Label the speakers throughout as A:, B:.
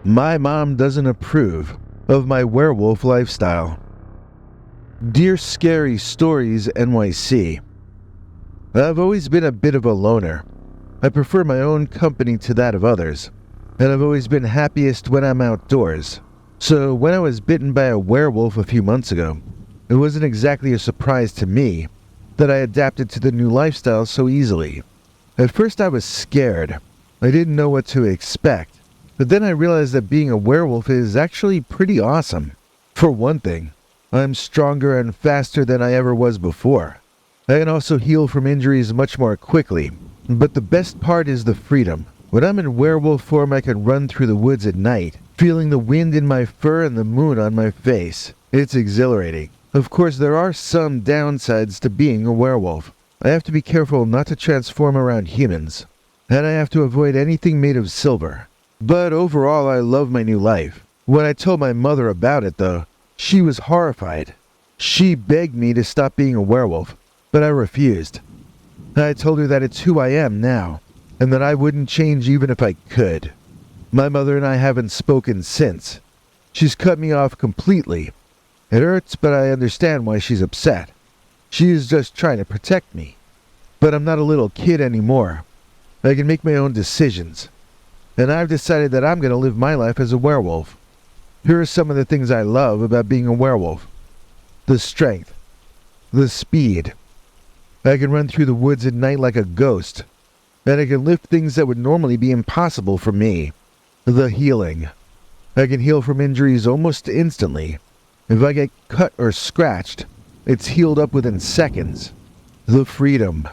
A: My mom doesn't approve of my werewolf lifestyle. Dear Scary Stories NYC, I've always been a bit of a loner. I prefer my own company to that of others, and I've always been happiest when I'm outdoors. So when I was bitten by a werewolf a few months ago, it wasn't exactly a surprise to me that I adapted to the new lifestyle so easily. At first I was scared. I didn't know what to expect, but then I realized that being a werewolf is actually pretty awesome. For one thing, I'm stronger and faster than I ever was before. I can also heal from injuries much more quickly, but the best part is the freedom. When I'm in werewolf form, I can run through the woods at night, feeling the wind in my fur and the moon on my face. It's exhilarating. Of course, there are some downsides to being a werewolf. I have to be careful not to transform around humans, and I have to avoid anything made of silver. But overall, I love my new life. When I told my mother about it, though, she was horrified. She begged me to stop being a werewolf, but I refused. I told her that it's who I am now, and that I wouldn't change even if I could. My mother and I haven't spoken since. She's cut me off completely. It hurts, but I understand why she's upset. She is just trying to protect me. But I'm not a little kid anymore. I can make my own decisions. And I've decided that I'm going to live my life as a werewolf. Here are some of the things I love about being a werewolf. The strength. The speed. I can run through the woods at night like a ghost. And I can lift things that would normally be impossible for me. The healing. I can heal from injuries almost instantly. If I get cut or scratched, it's healed up within seconds. The freedom.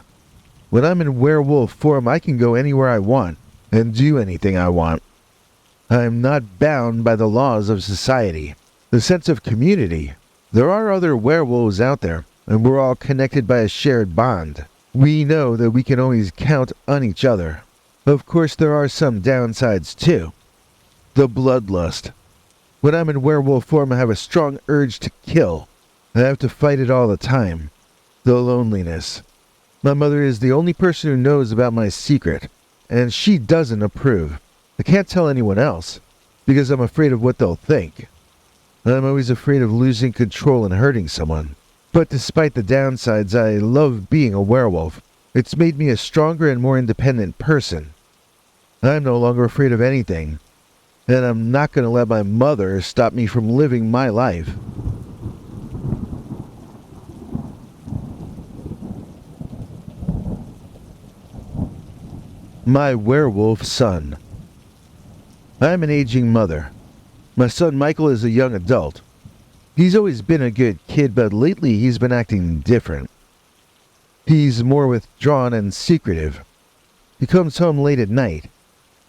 A: When I'm in werewolf form, I can go anywhere I want and do anything I want. I'm not bound by the laws of society. The sense of community. There are other werewolves out there, and we're all connected by a shared bond. We know that we can always count on each other. Of course, there are some downsides too. The bloodlust. When I'm in werewolf form, I have a strong urge to kill. I have to fight it all the time. The loneliness. My mother is the only person who knows about my secret, and she doesn't approve. I can't tell anyone else, because I'm afraid of what they'll think. I'm always afraid of losing control and hurting someone. But despite the downsides, I love being a werewolf. It's made me a stronger and more independent person. I'm no longer afraid of anything, and I'm not going to let my mother stop me from living my life. My werewolf son. I'm an aging mother. My son Michael is a young adult. He's always been a good kid, but lately he's been acting different. He's more withdrawn and secretive. He comes home late at night,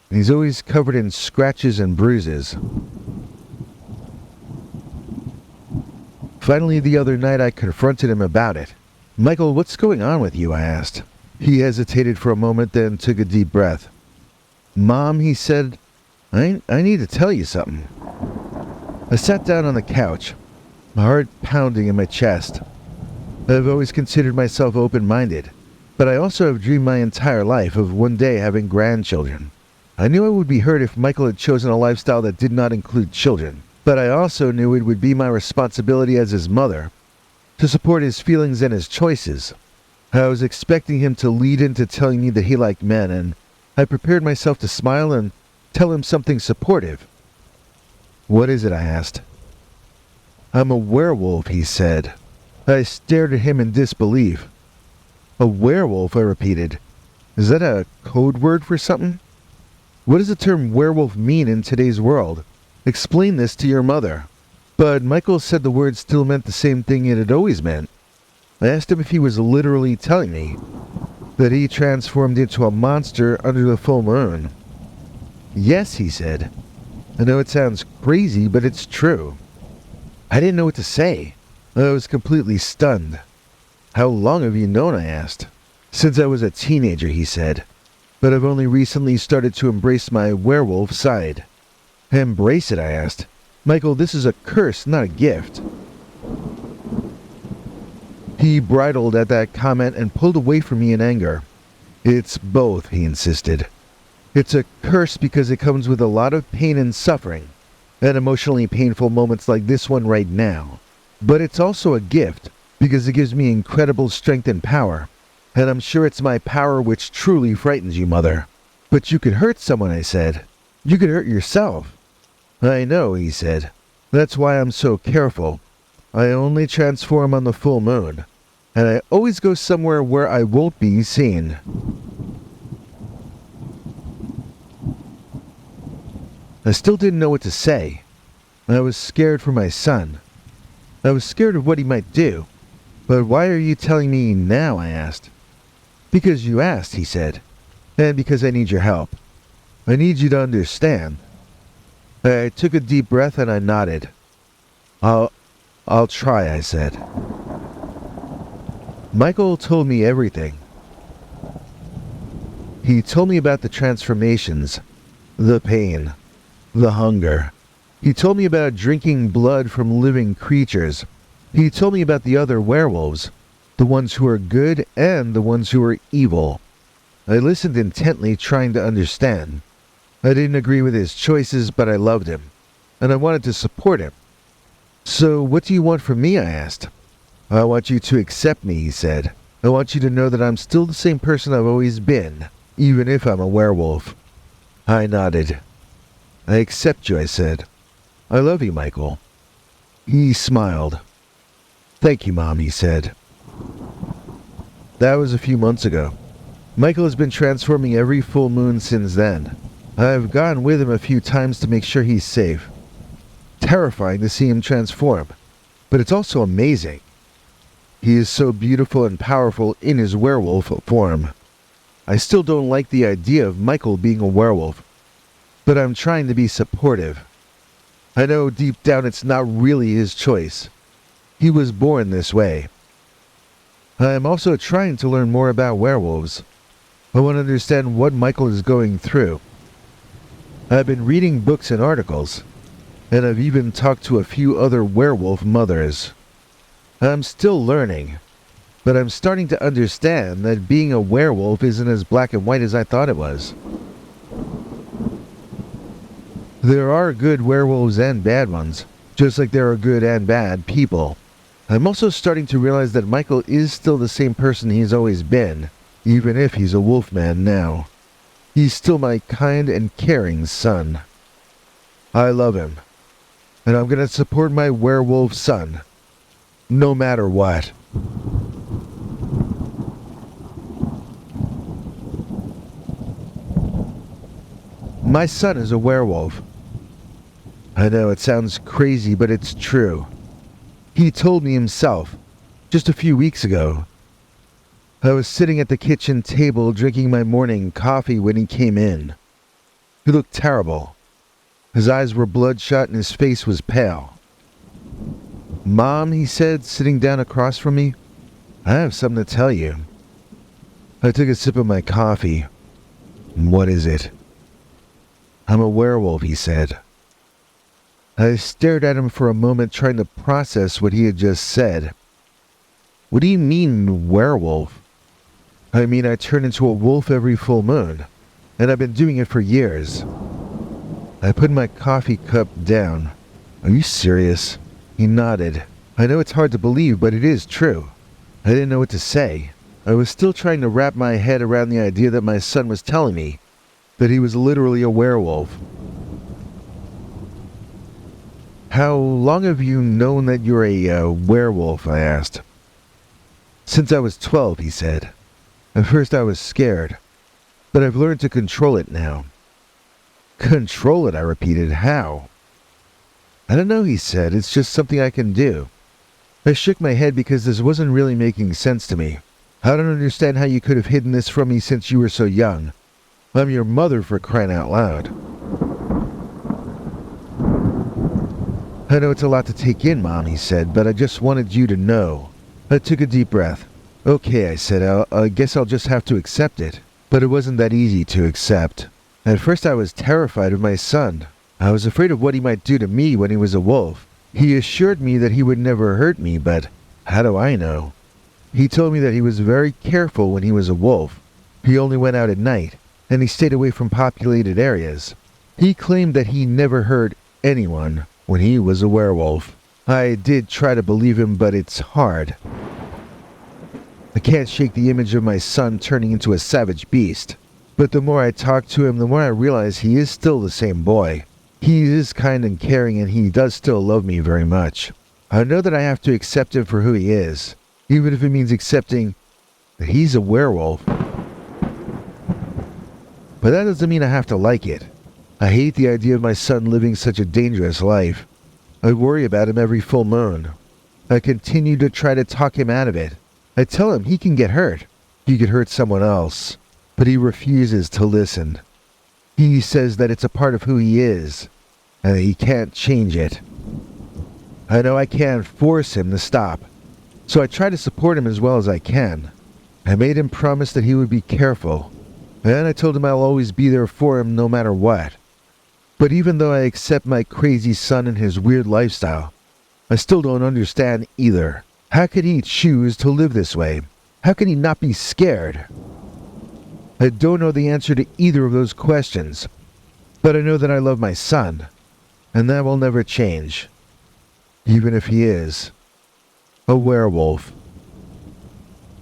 A: and he's always covered in scratches and bruises. Finally, the other night I confronted him about it. "Michael, what's going on with you?" I asked. He hesitated for a moment, then took a deep breath. "Mom," he said, I need to tell you something." I sat down on the couch, my heart pounding in my chest. I've always considered myself open-minded, but I also have dreamed my entire life of one day having grandchildren. I knew I would be hurt if Michael had chosen a lifestyle that did not include children, but I also knew it would be my responsibility as his mother to support his feelings and his choices. I was expecting him to lead into telling me that he liked men, and I prepared myself to smile and tell him something supportive. "What is it?" I asked. "I'm a werewolf," he said. I stared at him in disbelief. "A werewolf?" I repeated. "Is that a code word for something? What does the term werewolf mean in today's world? Explain this to your mother." But Michael said the word still meant the same thing it had always meant. I asked him if he was literally telling me that he transformed into a monster under the full moon. "Yes," he said. "I know it sounds crazy, but it's true." I didn't know what to say. I was completely stunned. "How long have you known?" I asked. "Since I was a teenager," he said. "But I've only recently started to embrace my werewolf side." "Embrace it?" I asked. "Michael, this is a curse, not a gift." He bridled at that comment and pulled away from me in anger. "It's both," he insisted. It's a curse because it comes with a lot of pain and suffering, and emotionally painful moments like this one right now. But it's also a gift because it gives me incredible strength and power, and I'm sure it's my power which truly frightens you, Mother. But you could hurt someone, I said. You could hurt yourself. I know, he said. That's why I'm so careful. I only transform on the full moon, and I always go somewhere where I won't be seen. I still didn't know what to say. I was scared for my son. I was scared of what he might do. But why are you telling me now, I asked. Because you asked, he said, and because I need your help. I need you to understand. I took a deep breath and I nodded. I'll try, I said. Michael told me everything. He told me about the transformations, the pain, the hunger. He told me about drinking blood from living creatures. He told me about the other werewolves, the ones who are good and the ones who are evil. I listened intently, trying to understand. I didn't agree with his choices, but I loved him, and I wanted to support him. So what do you want from me, I asked. I want you to accept me, he said. I want you to know that I'm still the same person I've always been, even if I'm a werewolf. I nodded. I accept you, I said. I love you, Michael. He smiled. Thank you, Mom, he said. That was a few months ago. Michael has been transforming every full moon since then. I've gone with him a few times to make sure he's safe. Terrifying to see him transform, but it's also amazing. He is so beautiful and powerful in his werewolf form. I still don't like the idea of Michael being a werewolf, but I'm trying to be supportive. I know deep down it's not really his choice. He was born this way. I am also trying to learn more about werewolves. I want to understand what Michael is going through. I've been reading books and articles, and I've even talked to a few other werewolf mothers. I'm still learning, but I'm starting to understand that being a werewolf isn't as black and white as I thought it was. There are good werewolves and bad ones, just like there are good and bad people. I'm also starting to realize that Michael is still the same person he's always been, even if he's a wolfman now. He's still my kind and caring son. I love him, and I'm gonna support my werewolf son, no matter what. My son is a werewolf. I know it sounds crazy, but it's true. He told me himself, just a few weeks ago. I was sitting at the kitchen table drinking my morning coffee when he came in. He looked terrible. His eyes were bloodshot and his face was pale. Mom, he said, sitting down across from me, I have something to tell you. I took a sip of my coffee. What is it? I'm a werewolf, he said. I stared at him for a moment, trying to process what he had just said. What do you mean, werewolf? I mean, I turn into a wolf every full moon, and I've been doing it for years. I put my coffee cup down. Are you serious? He nodded. I know it's hard to believe, but it is true. I didn't know what to say. I was still trying to wrap my head around the idea that my son was telling me that he was literally a werewolf. How long have you known that you're a werewolf? I asked. Since I was 12, he said. At first I was scared, but I've learned to control it now. Control it, I repeated. How? I don't know, he said. It's just something I can do. I shook my head because this wasn't really making sense to me. I don't understand how you could have hidden this from me since you were so young. I'm your mother, for crying out loud. I know it's a lot to take in, Mom, he said, but I just wanted you to know. I took a deep breath. Okay, I said, I guess I'll just have to accept it. But it wasn't that easy to accept. At first I was terrified of my son. I was afraid of what he might do to me when he was a wolf. He assured me that he would never hurt me, but how do I know? He told me that he was very careful when he was a wolf. He only went out at night, and he stayed away from populated areas. He claimed that he never hurt anyone when he was a werewolf. I did try to believe him, but it's hard. I can't shake the image of my son turning into a savage beast. But the more I talk to him, the more I realize he is still the same boy. He is kind and caring, and he does still love me very much. I know that I have to accept him for who he is, even if it means accepting that he's a werewolf. But that doesn't mean I have to like it. I hate the idea of my son living such a dangerous life. I worry about him every full moon. I continue to try to talk him out of it. I tell him he can get hurt. He could hurt someone else. But he refuses to listen. He says that it's a part of who he is, and that he can't change it. I know I can't force him to stop, so I try to support him as well as I can. I made him promise that he would be careful, and I told him I'll always be there for him no matter what. But even though I accept my crazy son and his weird lifestyle, I still don't understand either. How could he choose to live this way? How can he not be scared? I don't know the answer to either of those questions, but I know that I love my son, and that will never change, even if he is a werewolf.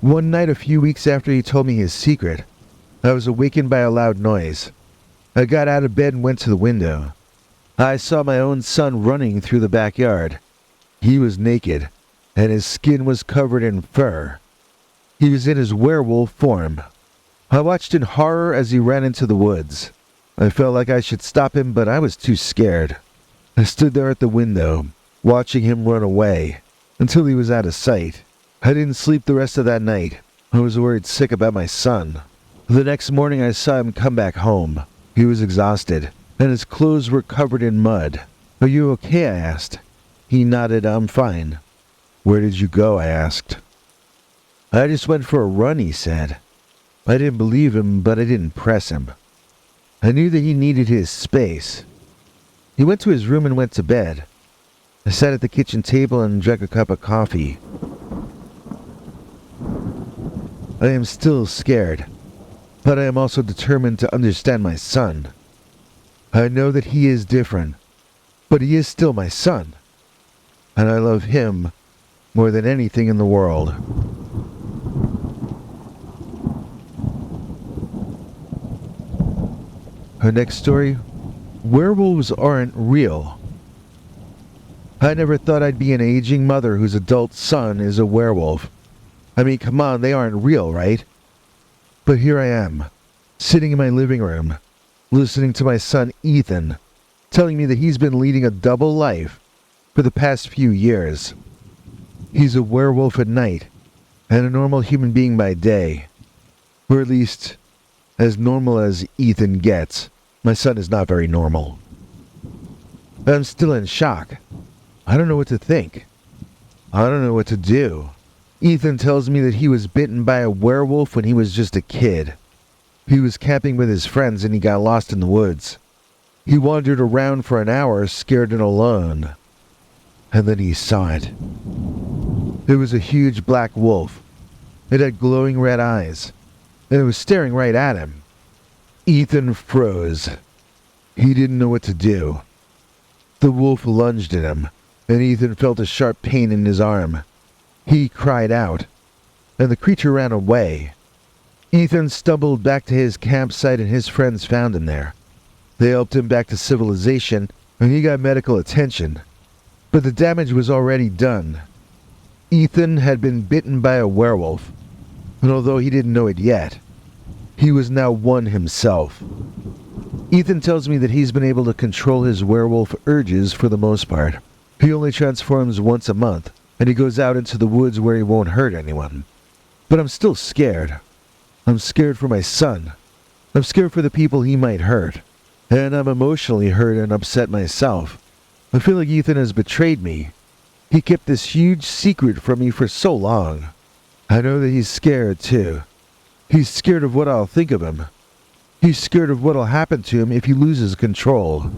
A: One night a few weeks after he told me his secret, I was awakened by a loud noise. I got out of bed and went to the window. I saw my own son running through the backyard. He was naked, and his skin was covered in fur. He was in his werewolf form. I watched in horror as he ran into the woods. I felt like I should stop him, but I was too scared. I stood there at the window, watching him run away, until he was out of sight. I didn't sleep the rest of that night. I was worried sick about my son. The next morning I saw him come back home. He was exhausted, and his clothes were covered in mud. "Are you okay?" I asked. He nodded. "I'm fine." "Where did you go?" I asked. "I just went for a run," he said. I didn't believe him, but I didn't press him. I knew that he needed his space. He went to his room and went to bed. I sat at the kitchen table and drank a cup of coffee. I am still scared, but I am also determined to understand my son. I know that he is different, but he is still my son, and I love him more than anything in the world. Her next story, werewolves aren't real. I never thought I'd be an aging mother whose adult son is a werewolf. I mean, come on, they aren't real, right? But here I am, sitting in my living room, listening to my son Ethan, telling me that he's been leading a double life for the past few years. He's a werewolf at night, and a normal human being by day. Or at least, as normal as Ethan gets. My son is not very normal. I'm still in shock. I don't know what to think. I don't know what to do. Ethan tells me that he was bitten by a werewolf when he was just a kid. He was camping with his friends and he got lost in the woods. He wandered around for an hour, scared and alone. And then he saw it. It was a huge black wolf. It had glowing red eyes, and it was staring right at him. Ethan froze. He didn't know what to do. The wolf lunged at him, and Ethan felt a sharp pain in his arm. He cried out, and the creature ran away. Ethan stumbled back to his campsite, and his friends found him there. They helped him back to civilization, and he got medical attention. But the damage was already done. Ethan had been bitten by a werewolf, and although he didn't know it yet, he was now one himself. Ethan tells me that he's been able to control his werewolf urges for the most part. He only transforms once a month, and he goes out into the woods where he won't hurt anyone. But I'm still scared. I'm scared for my son. I'm scared for the people he might hurt. And I'm emotionally hurt and upset myself. I feel like Ethan has betrayed me. He kept this huge secret from me for so long. I know that he's scared too. He's scared of what I'll think of him. He's scared of what'll happen to him if he loses control.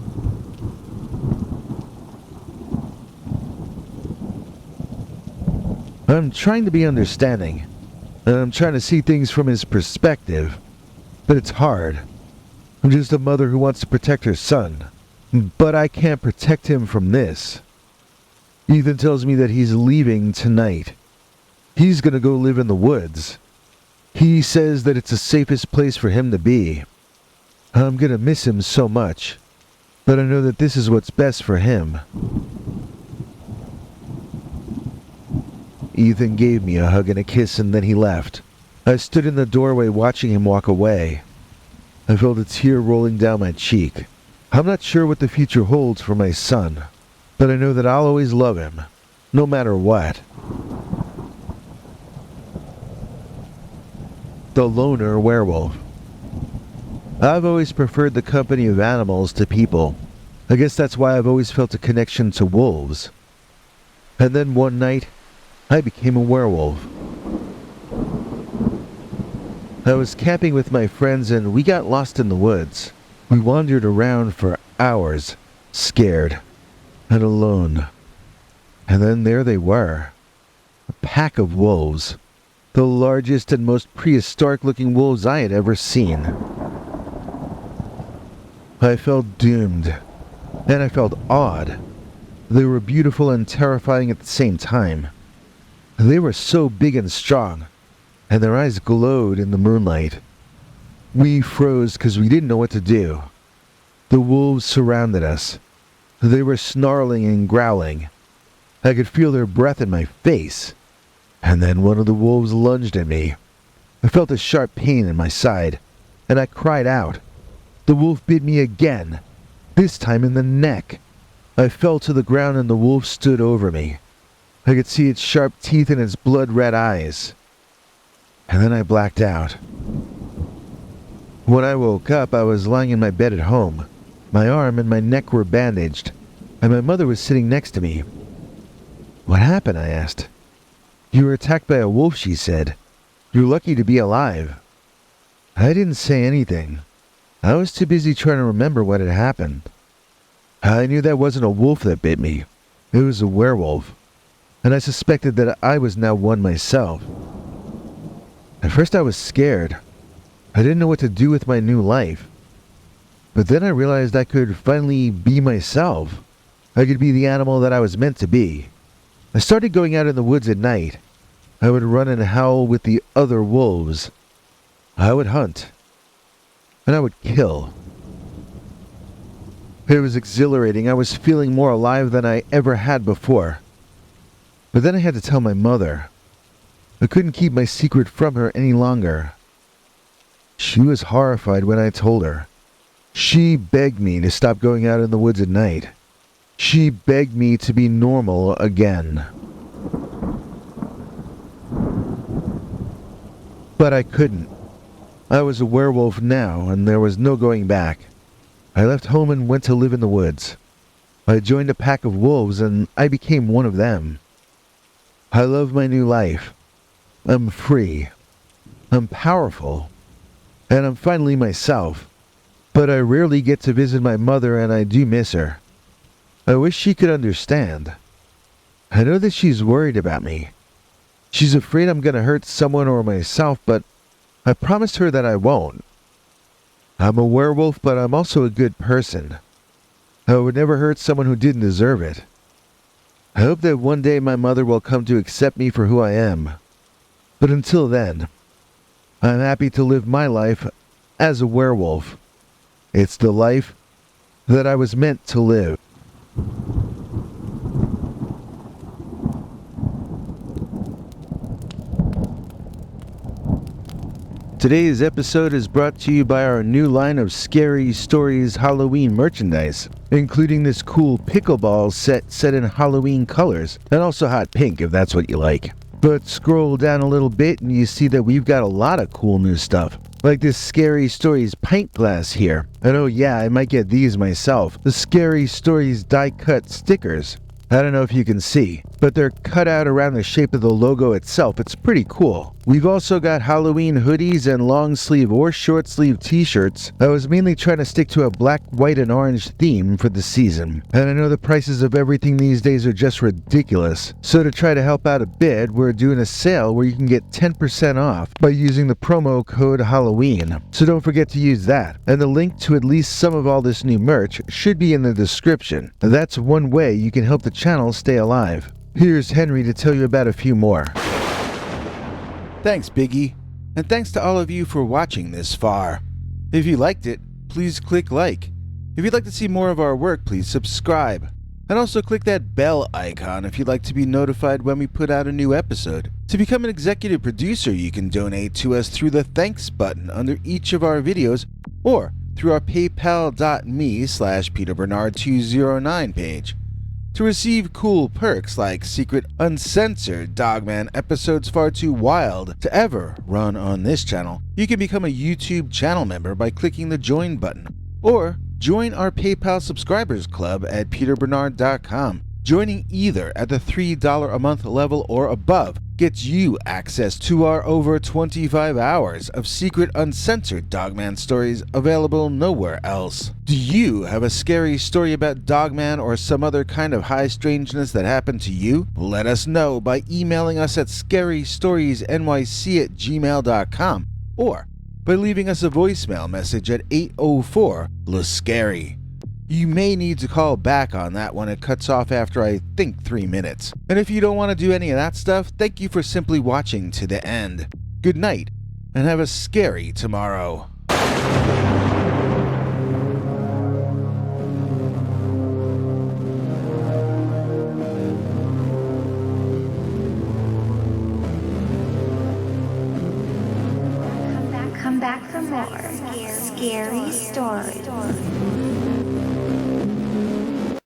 A: I'm trying to be understanding, and I'm trying to see things from his perspective, but it's hard. I'm just a mother who wants to protect her son. But I can't protect him from this. Ethan tells me that he's leaving tonight. He's gonna go live in the woods. He says that it's the safest place for him to be. I'm gonna miss him so much, but I know that this is what's best for him. Ethan gave me a hug and a kiss and then he left. I stood in the doorway watching him walk away. I felt a tear rolling down my cheek. I'm not sure what the future holds for my son, but I know that I'll always love him, no matter what. The Loner Werewolf. I've always preferred the company of animals to people. I guess that's why I've always felt a connection to wolves. And then one night, I became a werewolf. I was camping with my friends and we got lost in the woods. We wandered around for hours, scared and alone. And then there they were, a pack of wolves, the largest and most prehistoric-looking wolves I had ever seen. I felt doomed, and I felt awed. They were beautiful and terrifying at the same time. They were so big and strong, and their eyes glowed in the moonlight. We froze because we didn't know what to do. The wolves surrounded us. They were snarling and growling. I could feel their breath in my face. And then one of the wolves lunged at me. I felt a sharp pain in my side, and I cried out. The wolf bit me again, this time in the neck. I fell to the ground and the wolf stood over me. I could see its sharp teeth and its blood-red eyes. And then I blacked out. When I woke up, I was lying in my bed at home. My arm and my neck were bandaged, and my mother was sitting next to me. "What happened?" I asked. "You were attacked by a wolf," she said. "You're lucky to be alive." I didn't say anything. I was too busy trying to remember what had happened. I knew that wasn't a wolf that bit me. It was a werewolf, and I suspected that I was now one myself. At first I was scared. I didn't know what to do with my new life. But then I realized I could finally be myself. I could be the animal that I was meant to be. I started going out in the woods at night. I would run and howl with the other wolves. I would hunt. And I would kill. It was exhilarating. I was feeling more alive than I ever had before. But then I had to tell my mother. I couldn't keep my secret from her any longer. She was horrified when I told her. She begged me to stop going out in the woods at night. She begged me to be normal again. But I couldn't. I was a werewolf now, and there was no going back. I left home and went to live in the woods. I joined a pack of wolves, and I became one of them. I love my new life. I'm free. I'm powerful. And I'm finally myself. But I rarely get to visit my mother, and I do miss her. I wish she could understand. I know that she's worried about me. She's afraid I'm gonna hurt someone or myself, but I promised her that I won't. I'm a werewolf, but I'm also a good person. I would never hurt someone who didn't deserve it. I hope that one day my mother will come to accept me for who I am. But until then, I'm happy to live my life as a werewolf. It's the life that I was meant to live. Today's episode is brought to you by our new line of Scary Stories Halloween merchandise, including this cool pickleball set in Halloween colors, and also hot pink if that's what you like. But scroll down a little bit and you see that we've got a lot of cool new stuff. Like this Scary Stories Pint Glass here. And oh yeah, I might get these myself. The Scary Stories die-cut stickers. I don't know if you can see, but they're cut out around the shape of the logo itself. It's pretty cool. We've also got Halloween hoodies and long sleeve or short sleeve t-shirts. I was mainly trying to stick to a black, white, and orange theme for the season. And I know the prices of everything these days are just ridiculous. So to try to help out a bit, we're doing a sale where you can get 10% off by using the promo code Halloween. So don't forget to use that. And the link to at least some of all this new merch should be in the description. That's one way you can help the channel stay alive. Here's Henry to tell you about a few more.
B: Thanks, Biggie. And thanks to all of you for watching this far. If you liked it, please click like. If you'd like to see more of our work, please subscribe. And also click that bell icon if you'd like to be notified when we put out a new episode. To become an executive producer, you can donate to us through the thanks button under each of our videos or through our paypal.me/PeterBernard209 page. To receive cool perks like secret uncensored Dogman episodes far too wild to ever run on this channel, you can become a YouTube channel member by clicking the join button, or join our PayPal subscribers club at peterbernard.com. Joining either at the $3 a month level or above gets you access to our over 25 hours of secret uncensored Dogman stories available nowhere else. Do you have a scary story about Dogman or some other kind of high strangeness that happened to you? Let us know by emailing us at scarystoriesnyc@gmail.com or by leaving us a voicemail message at 804-LA-SCARY. You may need to call back on that when it cuts off after I think 3 minutes. And if you don't want to do any of that stuff, thank you for simply watching to the end. Good night, and have a scary tomorrow.
C: Come back for more scary stories.